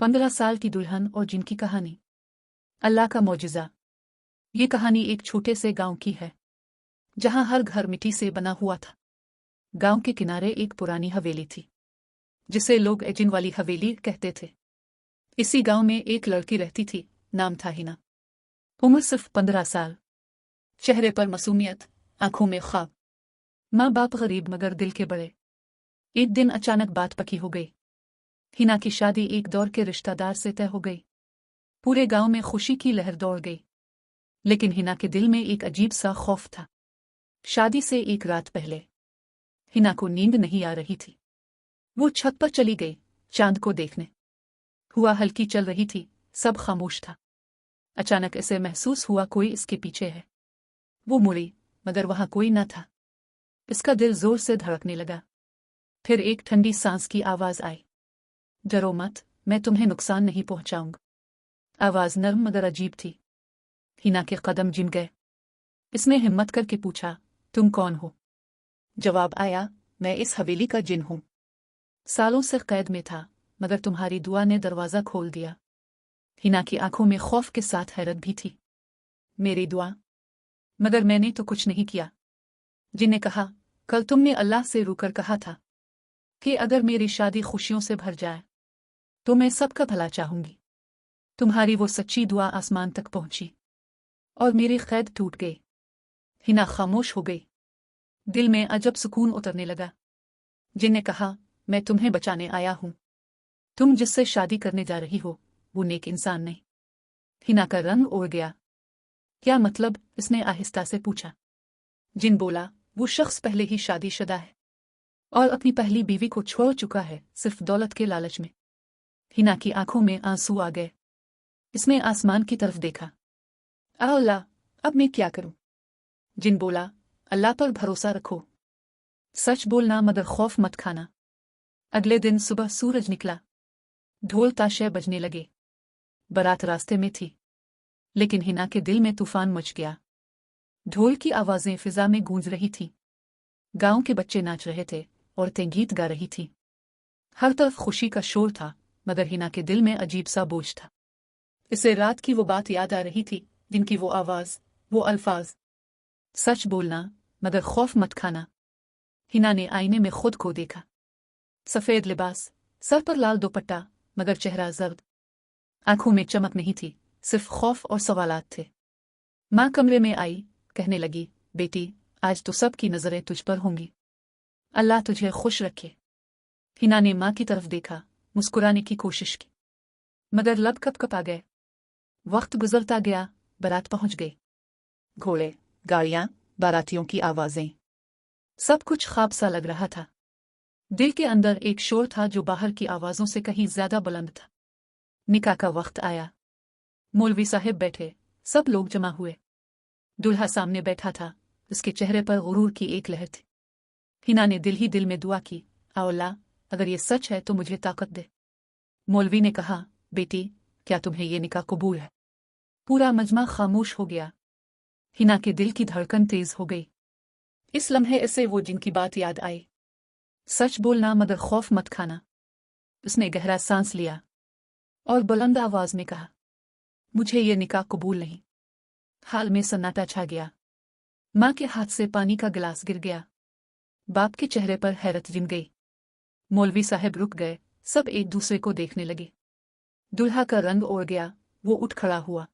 15 साल की दुल्हन और जिन की कहानी। अल्लाह का मौजिज़ा। ये कहानी एक छोटे से गांव की है जहां हर घर मिट्टी से बना हुआ था। गांव के किनारे एक पुरानी हवेली थी जिसे लोग एजिन वाली हवेली कहते थे। इसी गांव में एक लड़की रहती थी, नाम था हिना। उम्र सिर्फ 15 साल। चेहरे पर मासूमियत, आंखों में ख्वाब। माँ बाप गरीब मगर दिल के बड़े। एक दिन अचानक बात पकी हो गई। हिना की शादी एक दौर के रिश्तेदार से तय हो गई। पूरे गांव में खुशी की लहर दौड़ गई, लेकिन हिना के दिल में एक अजीब सा खौफ था। शादी से एक रात पहले हिना को नींद नहीं आ रही थी। वो छत पर चली गई चांद को देखने। हुआ हल्की चल रही थी, सब खामोश था। अचानक ऐसे महसूस हुआ कोई इसके पीछे है। वो मुड़ी मगर वहां कोई न था। इसका दिल जोर से धड़कने लगा। फिर एक ठंडी सांस की आवाज आई, डरो मत, मैं तुम्हें नुकसान नहीं पहुंचाऊंगा। आवाज नर्म मगर अजीब थी। हिना के कदम जिम गए। इसने हिम्मत करके पूछा, तुम कौन हो? जवाब आया, मैं इस हवेली का जिन हूं। सालों से कैद में था मगर तुम्हारी दुआ ने दरवाजा खोल दिया। हिना की आंखों में खौफ के साथ हैरत भी थी। मेरी दुआ? मगर मैंने तो कुछ नहीं किया। जिन ने कहा, कल तुमने अल्लाह से रूकर कहा था कि अगर मेरी शादी खुशियों से भर जाए तो मैं सबका भला चाहूंगी। तुम्हारी वो सच्ची दुआ आसमान तक पहुंची और मेरी कैद टूट गई। हिना खामोश हो गई। दिल में अजब सुकून उतरने लगा। जिन ने कहा, मैं तुम्हें बचाने आया हूं। तुम जिससे शादी करने जा रही हो वो नेक इंसान नहीं। हिना का रंग उड़ गया। क्या मतलब? इसने आहिस्ता से पूछा। जिन बोला, वो शख्स पहले ही शादीशुदा है और अपनी पहली बीवी को छोड़ चुका है, सिर्फ दौलत के लालच में। हिना की आंखों में आंसू आ गए। इसने आसमान की तरफ देखा। अल्लाह, अब मैं क्या करूं? जिन बोला, अल्लाह पर भरोसा रखो। सच बोलना मगर खौफ मत खाना। अगले दिन सुबह सूरज निकला। ढोल ताशे बजने लगे। बारात रास्ते में थी, लेकिन हिना के दिल में तूफान मच गया। ढोल की आवाजें फिजा में गूंज रही थीं। गांव के बच्चे नाच रहे थे, औरतें गीत गा रही थीं। हर तरफ खुशी का शोर था, मगर हिना के दिल में अजीब सा बोझ था। इसे रात की वो बात याद आ रही थी, जिनकी वो आवाज, वो अल्फाज। सच बोलना मगर खौफ मत खाना। हिना ने आईने में खुद को देखा। सफेद लिबास, सर पर लाल दुपट्टा, मगर चेहरा जर्द। आंखों में चमक नहीं थी, सिर्फ खौफ और सवालात थे। माँ कमरे में आई, कहने लगी, बेटी, आज तो सबकी नजरें तुझ पर होंगी। अल्लाह तुझे खुश रखे। हिना ने माँ की तरफ देखा, मुस्कुराने की कोशिश की, मगर लब कप आ गए। वक्त गुजरता गया, बारात पहुंच गई। घोड़े, गाड़ियां, बारातियों की आवाजें, सब कुछ ख्वाब सा लग रहा था। दिल के अंदर एक शोर था जो बाहर की आवाजों से कहीं ज्यादा बुलंद था। निकाह का वक्त आया। मौलवी साहब बैठे, सब लोग जमा हुए। दूल्हा सामने बैठा था, उसके चेहरे पर गुरूर की एक लहर थी। हिना ने दिल ही दिल में दुआ की, अल्लाह, अगर ये सच है तो मुझे ताकत दे। मौलवी ने कहा, बेटी, क्या तुम्हें ये निकाह कबूल है? पूरा मजमा खामोश हो गया। हिना के दिल की धड़कन तेज हो गई। इस लम्हे ऐसे वो जिनकी बात याद आई। सच बोलना मगर खौफ मत खाना। उसने गहरा सांस लिया और बुलंद आवाज में कहा, मुझे ये निकाह कबूल नहीं। हाल में सन्नाटा छा गया। माँ के हाथ से पानी का गिलास गिर गया। बाप के चेहरे पर हैरत जिम गई। मौलवी साहब रुक गए, सब एक दूसरे को देखने लगे। दूल्हा का रंग ओढ़ गया, वो उठ खड़ा हुआ।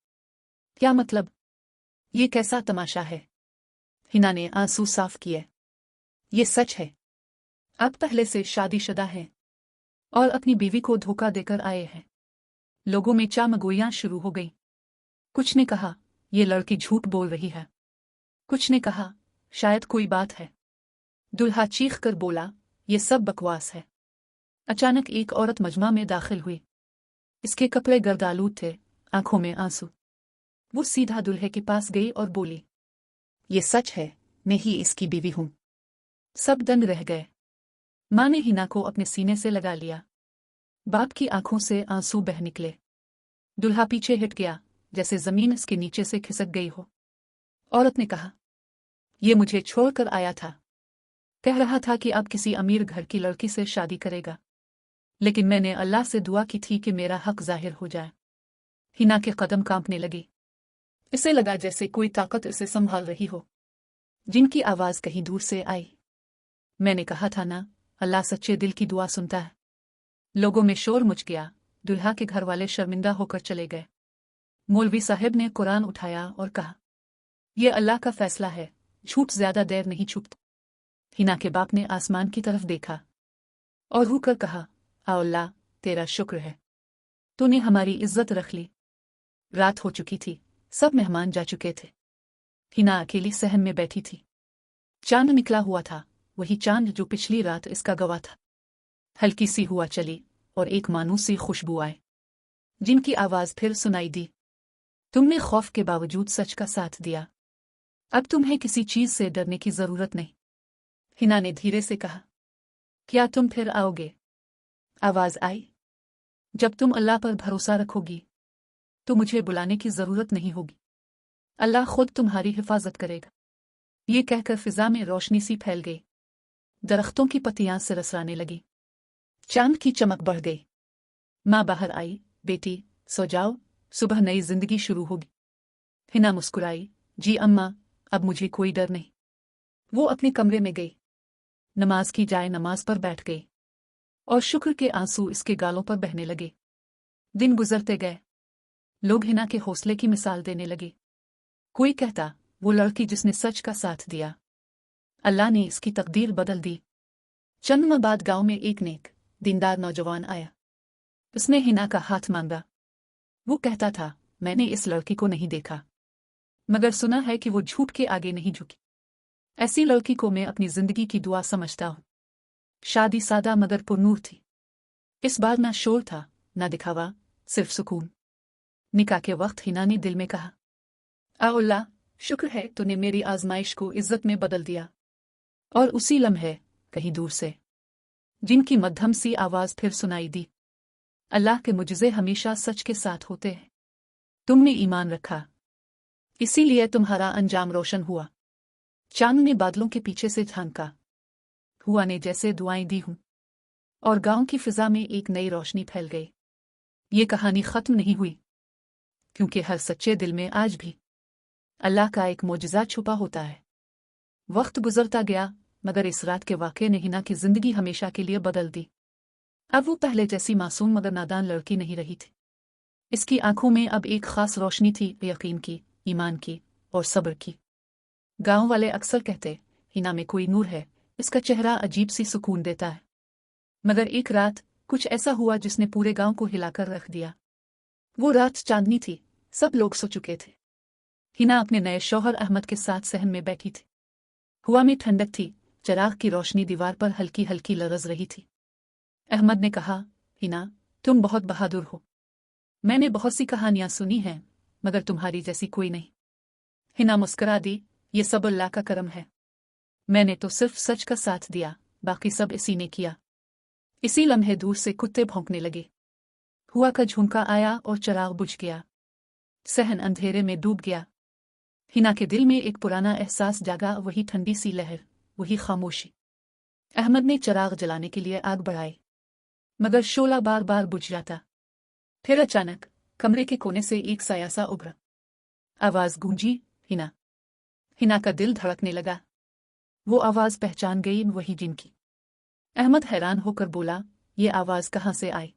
क्या मतलब? ये कैसा तमाशा है? हिना ने आंसू साफ किए। ये सच है। आप पहले से शादीशुदा हैं और अपनी बीवी को धोखा देकर आए हैं। लोगों में चामगोइयां शुरू हो गई। कुछ ने कहा, ये लड़की झूठ बोल रही है। कुछ ने कहा, शायद कोई बात है। दूल्हा चीख कर बोला, ये सब बकवास है। अचानक एक औरत मजमा में दाखिल हुई। इसके कपड़े गर्दालूद थे, आंखों में आंसू। वो सीधा दूल्हे के पास गई और बोली, ये सच है, मैं ही इसकी बीवी हूं। सब दंग रह गए। माँ ने हिना को अपने सीने से लगा लिया। बाप की आंखों से आंसू बह निकले। दूल्हा पीछे हट गया, जैसे जमीन इसके नीचे से खिसक गई हो। औरत ने कहा, ये मुझे छोड़कर आया था। कह रहा था कि अब किसी अमीर घर की लड़की से शादी करेगा, लेकिन मैंने अल्लाह से दुआ की थी कि मेरा हक जाहिर हो जाए। हिना के कदम कांपने लगे। इसे लगा जैसे कोई ताकत इसे संभाल रही हो। जिनकी आवाज कहीं दूर से आई। मैंने कहा था ना, अल्लाह सच्चे दिल की दुआ सुनता है। लोगों में शोर मच गया। दुल्हा के घर वाले शर्मिंदा होकर चले गए। मौलवी साहब ने कुरान उठाया और कहा, यह अल्लाह का फैसला है, झूठ ज्यादा देर नहीं छुपता। हिना के बाप ने आसमान की तरफ देखा और रू कर कहा, आ अल्लाह, तेरा शुक्र है, तूने हमारी इज्जत रख ली। रात हो चुकी थी, सब मेहमान जा चुके थे। हिना अकेली सहन में बैठी थी। चांद निकला हुआ था, वही चांद जो पिछली रात इसका गवाह था। हल्की सी हुआ चली और एक मानूस सी खुशबू आए। जिनकी आवाज फिर सुनाई दी, तुमने खौफ के बावजूद सच का साथ दिया। अब तुम्हें किसी चीज से डरने की जरूरत नहीं। हिना ने धीरे से कहा, क्या तुम फिर आओगे? आवाज आई, जब तुम अल्लाह पर भरोसा रखोगी तो मुझे बुलाने की जरूरत नहीं होगी। अल्लाह खुद तुम्हारी हिफाजत करेगा। ये कहकर फिजा में रोशनी सी फैल गई। दरख्तों की पत्तियां सिरसराने लगी। चांद की चमक बढ़ गई। माँ बाहर आई, बेटी सो जाओ, सुबह नई जिंदगी शुरू होगी। हिना मुस्कुराई, जी अम्मा, अब मुझे कोई डर नहीं। वो अपने कमरे में गई। नमाज की जाए नमाज पर बैठ गई और शुक्र के आंसू इसके गालों पर बहने लगे। दिन गुजरते गए। लोग हिना के हौसले की मिसाल देने लगे। कोई कहता, वो लड़की जिसने सच का साथ दिया, अल्लाह ने इसकी तकदीर बदल दी। चंद माह बाद गांव में एक नेक दीनदार नौजवान आया। उसने हिना का हाथ मांगा। वो कहता था, मैंने इस लड़की को नहीं देखा, मगर सुना है कि वो झूठ के आगे नहीं झुकी। ऐसी लड़की को मैं अपनी जिंदगी की दुआ समझता हूँ। शादी सादा मगर पुरनूर थी। इस बार ना शोर था, ना दिखावा, सिर्फ सुकून। निकाह के वक्त हिना ने दिल में कहा, आ अल्लाह, शुक्र है तूने मेरी आजमाइश को इज्जत में बदल दिया। और उसी लम्हे कहीं दूर से जिनकी मध्यम सी आवाज फिर सुनाई दी, अल्लाह के मुजज़े हमेशा सच के साथ होते हैं। तुमने ईमान रखा, इसीलिए तुम्हारा अंजाम रोशन हुआ। चांद ने बादलों के पीछे से झांका। हुआ ने जैसे दुआएं दी हूं और गांव की फिजा में एक नई रोशनी फैल गई। ये कहानी खत्म नहीं हुई, क्योंकि हर सच्चे दिल में आज भी अल्लाह का एक मोजज़ा छुपा होता है। वक्त गुजरता गया, मगर इस रात के वाक़े ने हिना की जिंदगी हमेशा के लिए बदल दी। अब वो पहले जैसी मासूम मगर नादान लड़की नहीं रही थी। इसकी आंखों में अब एक खास रोशनी थी, यकीन की, ईमान की और सब्र की। गांव वाले अक्सर कहते, हिना में कोई नूर है, इसका चेहरा अजीब सी सुकून देता है। मगर एक रात कुछ ऐसा हुआ जिसने पूरे गांव को हिलाकर रख दिया। वो रात चांदनी थी, सब लोग सो चुके थे। हिना अपने नए शौहर अहमद के साथ सहन में बैठी थी। हवा में ठंडक थी, चिराग की रोशनी दीवार पर हल्की हल्की लरज रही थी। अहमद ने कहा, हिना, तुम बहुत बहादुर हो। मैंने बहुत सी कहानियां सुनी हैं, मगर तुम्हारी जैसी कोई नहीं। हिना मुस्कुरा दी, ये सब अल्लाह का करम है। मैंने तो सिर्फ सच का साथ दिया, बाकी सब इसी ने किया। इसी लम्हे दूर से कुत्ते भौंकने लगे। हुआ का झुमका आया और चिराग बुझ गया। सहन अंधेरे में डूब गया। हिना के दिल में एक पुराना एहसास जागा, वही ठंडी सी लहर, वही खामोशी। अहमद ने चिराग जलाने के लिए आग बढ़ाई, मगर शोला बार बार बुझ जाता। फिर अचानक कमरे के कोने से एक साया सा उभरा। आवाज गूंजी, हिना। हिना का दिल धड़कने लगा। वो आवाज पहचान गई, वही जिनकी। अहमद हैरान होकर बोला, ये आवाज कहाँ से आई?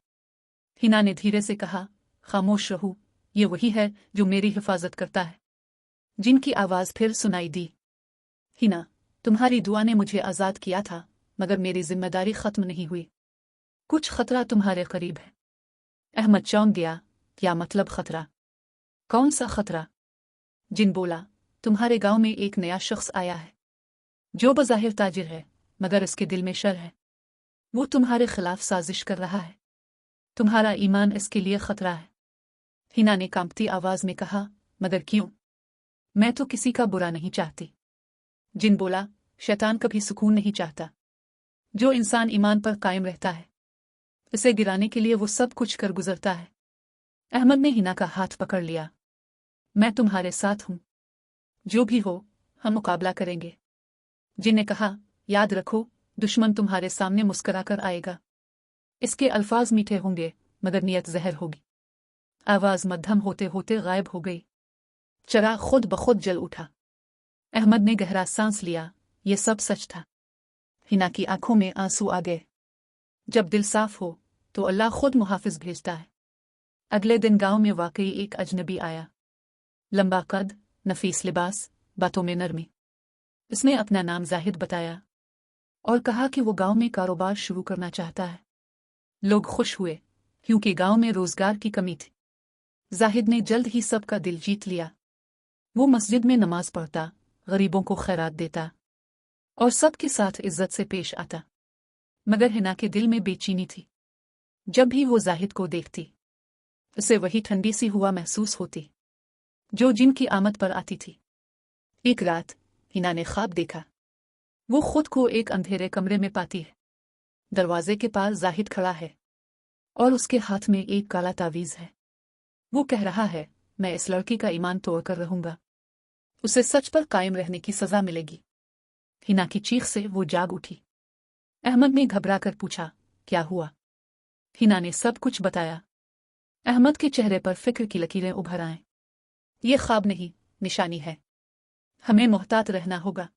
हिना ने धीरे से कहा, खामोश रहो, ये वही है जो मेरी हिफाजत करता है। जिनकी आवाज फिर सुनाई दी, हिना, तुम्हारी दुआ ने मुझे आजाद किया था, मगर मेरी जिम्मेदारी खत्म नहीं हुई। कुछ खतरा तुम्हारे करीब है। अहमद चौंक गया, क्या मतलब खतरा? कौन सा खतरा? जिन बोला, तुम्हारे गांव में एक नया शख्स आया है, जो बज़ाहिर ताजिर है, मगर इसके दिल में शर है। वो तुम्हारे खिलाफ साजिश कर रहा है। तुम्हारा ईमान इसके लिए खतरा है। हिना ने कांपती आवाज में कहा, मगर क्यों? मैं तो किसी का बुरा नहीं चाहती। जिन बोला, शैतान कभी सुकून नहीं चाहता। जो इंसान ईमान पर कायम रहता है, इसे गिराने के लिए वो सब कुछ कर गुजरता है। अहमद ने हिना का हाथ पकड़ लिया। मैं तुम्हारे साथ हूं, जो भी हो हम मुकाबला करेंगे। जिन ने कहा, याद रखो, दुश्मन तुम्हारे सामने मुस्कुराकर आएगा, इसके अल्फाज मीठे होंगे मगर नियत जहर होगी। आवाज़ मध्यम होते होते गायब हो गई। चराग खुद ब खुद जल उठा। अहमद ने गहरा सांस लिया। ये सब सच था। हिना की आंखों में आंसू आ गए। जब दिल साफ हो तो अल्लाह खुद मुहाफिज भेजता है। अगले दिन गांव में वाकई एक अजनबी आया। लंबा कद, नफीस लिबास, बातों में नरमी। इसने अपना नाम जाहिद बताया और कहा कि वो गांव में कारोबार शुरू करना चाहता है। लोग खुश हुए क्योंकि गांव में रोजगार की कमी थी। जाहिद ने जल्द ही सबका दिल जीत लिया। वो मस्जिद में नमाज पढ़ता, गरीबों को खैरात देता और सबके साथ इज्जत से पेश आता। मगर हिना के दिल में बेचैनी थी। जब भी वो जाहिद को देखती उसे वही ठंडी सी हुआ महसूस होती जो जिनकी आमद पर आती थी। एक रात हिना ने ख्वाब देखा। वो खुद को एक अंधेरे कमरे में पाती है। दरवाजे के पास जाहिद खड़ा है और उसके हाथ में एक काला तावीज़ है। वो कह रहा है, मैं इस लड़की का ईमान तोड़कर रहूंगा। उसे सच पर कायम रहने की सजा मिलेगी। हिना की चीख से वो जाग उठी। अहमद ने घबराकर पूछा, क्या हुआ? हिना ने सब कुछ बताया। अहमद के चेहरे पर फिक्र की लकीरें उभर आएं। ये ख्वाब नहीं, निशानी है। हमें मोहतात रहना होगा।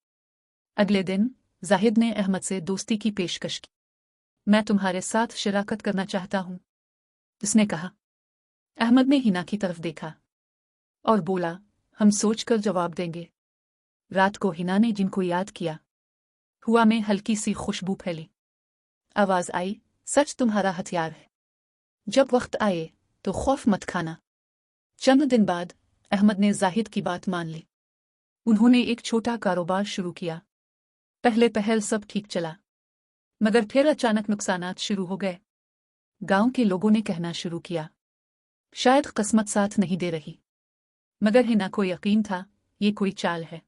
अगले दिन जाहिद ने अहमद से दोस्ती की पेशकश की। मैं तुम्हारे साथ शराकत करना चाहता हूं, उसने कहा। अहमद ने हिना की तरफ देखा और बोला, हम सोचकर जवाब देंगे। रात को हिना ने जिनको याद किया। हुआ में हल्की सी खुशबू फैली। आवाज आई, सच तुम्हारा हथियार है। जब वक्त आए तो खौफ मत खाना। चंद दिन बाद अहमद ने जाहिद की बात मान ली। उन्होंने एक छोटा कारोबार शुरू किया। पहले पहल सब ठीक चला, मगर फिर अचानक नुकसानात शुरू हो गए। गांव के लोगों ने कहना शुरू किया, शायद किस्मत साथ नहीं दे रही। मगर हिना को यकीन था, ये कोई चाल है।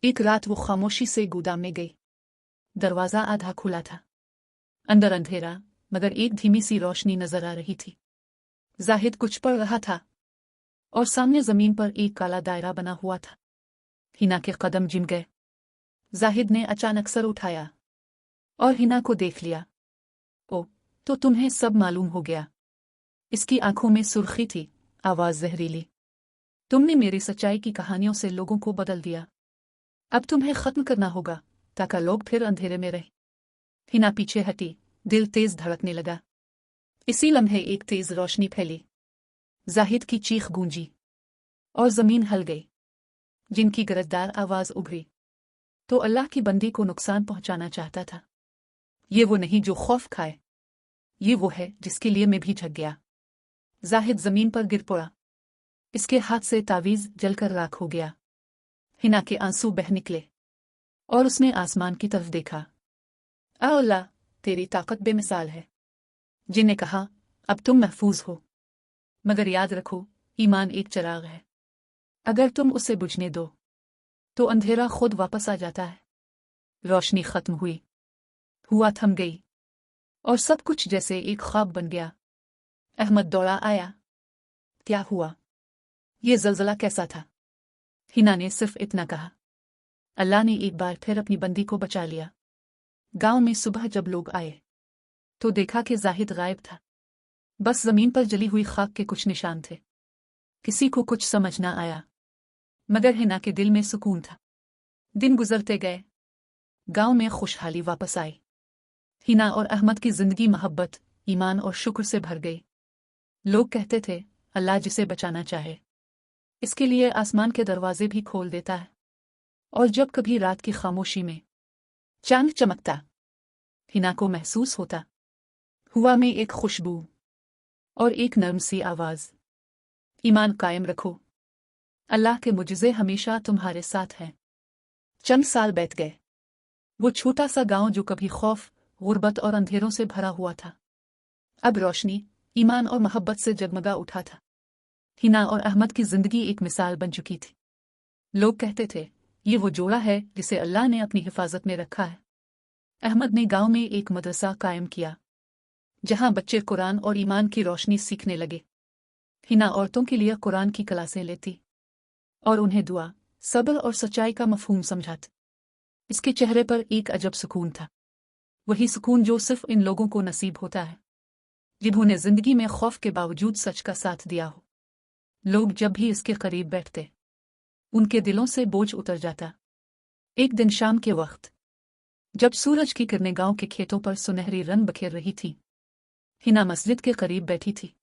एक रात वो खामोशी से गोदाम में गई। दरवाजा आधा खुला था। अंदर अंधेरा, मगर एक धीमी सी रोशनी नजर आ रही थी। जाहिद कुछ पढ़ रहा था और सामने जमीन पर एक काला दायरा बना हुआ था। हिना के कदम जिम गए। जाहिद ने अचानक सर उठाया और हिना को देख लिया। ओ, तो तुम्हें सब मालूम हो गया। इसकी आंखों में सुर्खी थी, आवाज जहरीली। तुमने मेरी सच्चाई की कहानियों से लोगों को बदल दिया। अब तुम्हें खत्म करना होगा ताकि लोग फिर अंधेरे में रहे। हिना पीछे हटी, दिल तेज धड़कने लगा। इसी लम्हे एक तेज रोशनी फैली। जाहिद की चीख गूंजी और जमीन हल गई। जिनकी गरजदार आवाज उभरी, तो अल्लाह की बंदी को नुकसान पहुंचाना चाहता था। ये वो नहीं जो खौफ खाए, ये वो है जिसके लिए मैं भी झक गया। जाहिद जमीन पर गिर पड़ा। इसके हाथ से तावीज जलकर राख हो गया। हिना के आंसू बह निकले और उसने आसमान की तरफ देखा। आ अल्लाह, तेरी ताकत बेमिसाल है। जिन्हें कहा, अब तुम महफूज हो। मगर याद रखो, ईमान एक चिराग है। अगर तुम उसे बुझने दो तो अंधेरा खुद वापस आ जाता है। रोशनी खत्म हुई, हुआ थम गई और सब कुछ जैसे एक ख्वाब बन गया। अहमद दौड़ा आया। क्या हुआ? ये जलजला कैसा था? हिना ने सिर्फ इतना कहा, अल्लाह ने एक बार फिर अपनी बंदी को बचा लिया। गांव में सुबह जब लोग आए तो देखा कि जाहिद गायब था। बस जमीन पर जली हुई खाक के कुछ निशान थे। किसी को कुछ समझ ना आया, मगर हिना के दिल में सुकून था। दिन गुजरते गए। गांव में खुशहाली वापस आई। हिना और अहमद की जिंदगी मोहब्बत, ईमान और शुक्र से भर गई। लोग कहते थे, अल्लाह जिसे बचाना चाहे इसके लिए आसमान के दरवाजे भी खोल देता है। और जब कभी रात की खामोशी में चांद चमकता, हिना को महसूस होता, हुआ में एक खुशबू और एक नर्म सी आवाज, ईमान कायम रखो, अल्लाह के मुजज़े हमेशा तुम्हारे साथ हैं। चंद साल बीत गए। वो छोटा सा गांव जो कभी खौफ, गुर्बत और अंधेरों से भरा हुआ था, अब रोशनी, ईमान और मोहब्बत से जगमगा उठा था। हिना और अहमद की जिंदगी एक मिसाल बन चुकी थी। लोग कहते थे, ये वो जोड़ा है जिसे अल्लाह ने अपनी हिफाजत में रखा है। अहमद ने गांव में एक मदरसा कायम किया जहां बच्चे कुरान और ईमान की रोशनी सीखने लगे। हिना औरतों के लिए कुरान की क्लासें लेती और उन्हें दुआ, सब्र और सच्चाई का मफहूम समझाती। इसके चेहरे पर एक अजब सुकून था, वही सुकून जो सिर्फ इन लोगों को नसीब होता है। जिन्होंने जिंदगी में खौफ के बावजूद सच का साथ दिया हो। लोग जब भी इसके करीब बैठते, उनके दिलों से बोझ उतर जाता। एक दिन शाम के वक्त, जब सूरज की किरणें गांव के खेतों पर सुनहरी रंग बखेर रही थी, हिना मस्जिद के करीब बैठी थी।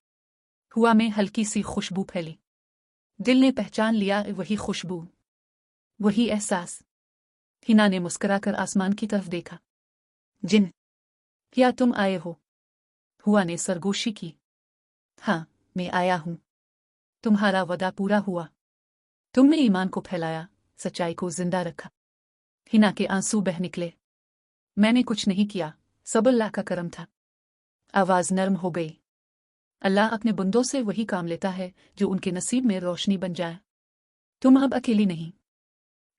हवा में हल्की सी खुशबू फैली। दिल ने पहचान लिया वही खुशबू, वही एहसास। हिना ने मुस्कुराकर आसमान की तरफ देखा। जिन, क्या तुम आए हो? हुआ ने सरगोशी की। हाँ, मैं आया हूं। तुम्हारा वदा पूरा हुआ। तुमने ईमान को फैलाया, सच्चाई को जिंदा रखा। हिना के आंसू बह निकले। मैंने कुछ नहीं किया, सब अल्लाह का करम था। आवाज नरम हो गई। अल्लाह अपने बंदों से वही काम लेता है जो उनके नसीब में रोशनी बन जाए। तुम अब अकेली नहीं।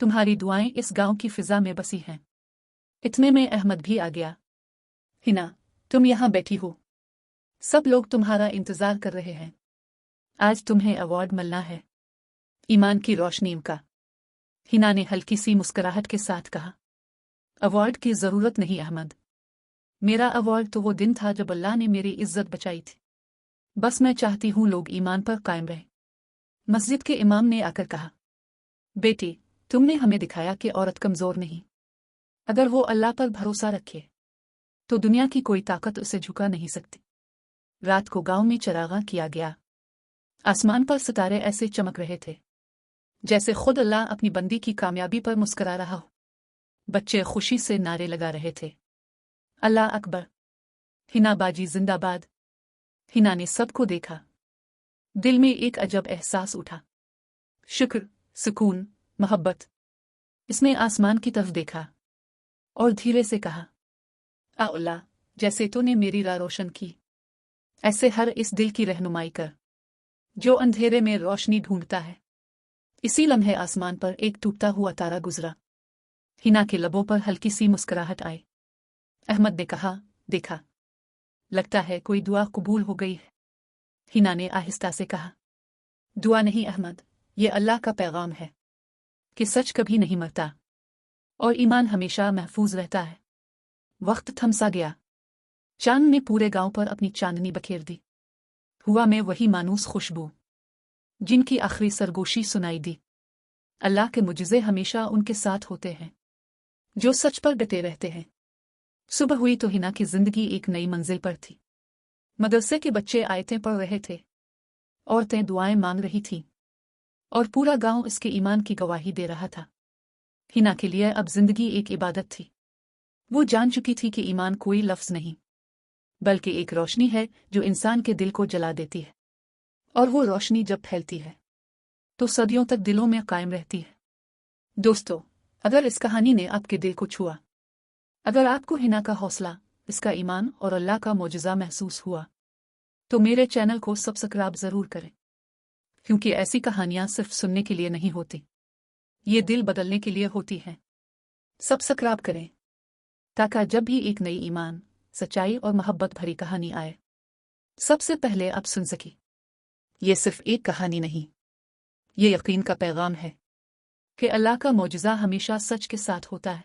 तुम्हारी दुआएं इस गांव की फिजा में बसी हैं। इतने में अहमद भी आ गया। हिना, तुम यहां बैठी हो। सब लोग तुम्हारा इंतजार कर रहे हैं। आज तुम्हें अवार्ड मिलना है, ईमान की रोशनी का। हिना ने हल्की सी मुस्कुराहट के साथ कहा। अवार्ड की जरूरत नहीं अहमद। मेरा अवार्ड तो वो दिन था जब अल्लाह ने मेरी इज्जत बचाई थी। बस मैं चाहती हूं लोग ईमान पर कायम रहे। मस्जिद के इमाम ने आकर कहा, बेटी, तुमने हमें दिखाया कि औरत कमजोर नहीं। अगर वो अल्लाह पर भरोसा रखे तो दुनिया की कोई ताकत उसे झुका नहीं सकती। रात को गांव में चरागा किया गया। आसमान पर सितारे ऐसे चमक रहे थे जैसे खुद अल्लाह अपनी बंदी की कामयाबी पर मुस्कुरा रहा हो। बच्चे खुशी से नारे लगा रहे थे, अल्लाह अकबर, हिना बाजी जिंदाबाद। हिना ने सबको देखा। दिल में एक अजब एहसास उठा, शुक्र, सुकून, मोहब्बत। इसने आसमान की तरफ देखा और धीरे से कहा, आ अल्लाह, जैसे तूने मेरी राह रोशन की, ऐसे हर इस दिल की रहनुमाई कर जो अंधेरे में रोशनी ढूंढता है। इसी लम्हे आसमान पर एक टूटता हुआ तारा गुजरा। हिना के लबों पर हल्की सी मुस्कुराहट आई। अहमद ने कहा, देखा, लगता है कोई दुआ कबूल हो गई है। हिना ने आहिस्ता से कहा, दुआ नहीं अहमद, ये अल्लाह का पैगाम है कि सच कभी नहीं मरता और ईमान हमेशा महफूज रहता है। वक्त थमसा गया। चांद ने पूरे गांव पर अपनी चांदनी बखेर दी। हुआ में वही मानूस खुशबू जिनकी आखिरी सरगोशी सुनाई दी। अल्लाह के मुजज़े हमेशा उनके साथ होते हैं जो सच पर डटे रहते हैं। सुबह हुई तो हिना की जिंदगी एक नई मंजिल पर थी। मदरसे के बच्चे आयतें पढ़ रहे थे, औरतें दुआएं मांग रही थीं और पूरा गांव इसके ईमान की गवाही दे रहा था। हिना के लिए अब जिंदगी एक इबादत थी। वो जान चुकी थी कि ईमान कोई लफ्ज़ नहीं, बल्कि एक रोशनी है जो इंसान के दिल को जला देती है, और वो रोशनी जब फैलती है तो सदियों तक दिलों में कायम रहती है। दोस्तों, अगर इस कहानी ने आपके दिल को छुआ, अगर आपको हिना का हौसला, इसका ईमान और अल्लाह का मौजज़ा महसूस हुआ, तो मेरे चैनल को सब्सक्राइब ज़रूर करें, क्योंकि ऐसी कहानियां सिर्फ सुनने के लिए नहीं होती, ये दिल बदलने के लिए होती हैं। सब्सक्राइब करें ताकि जब भी एक नई ईमान, सच्चाई और मोहब्बत भरी कहानी आए, सबसे पहले आप सुन सकें। ये सिर्फ एक कहानी नहीं, ये यकीन का पैगाम है कि अल्लाह का मौजज़ा हमेशा सच के साथ होता है।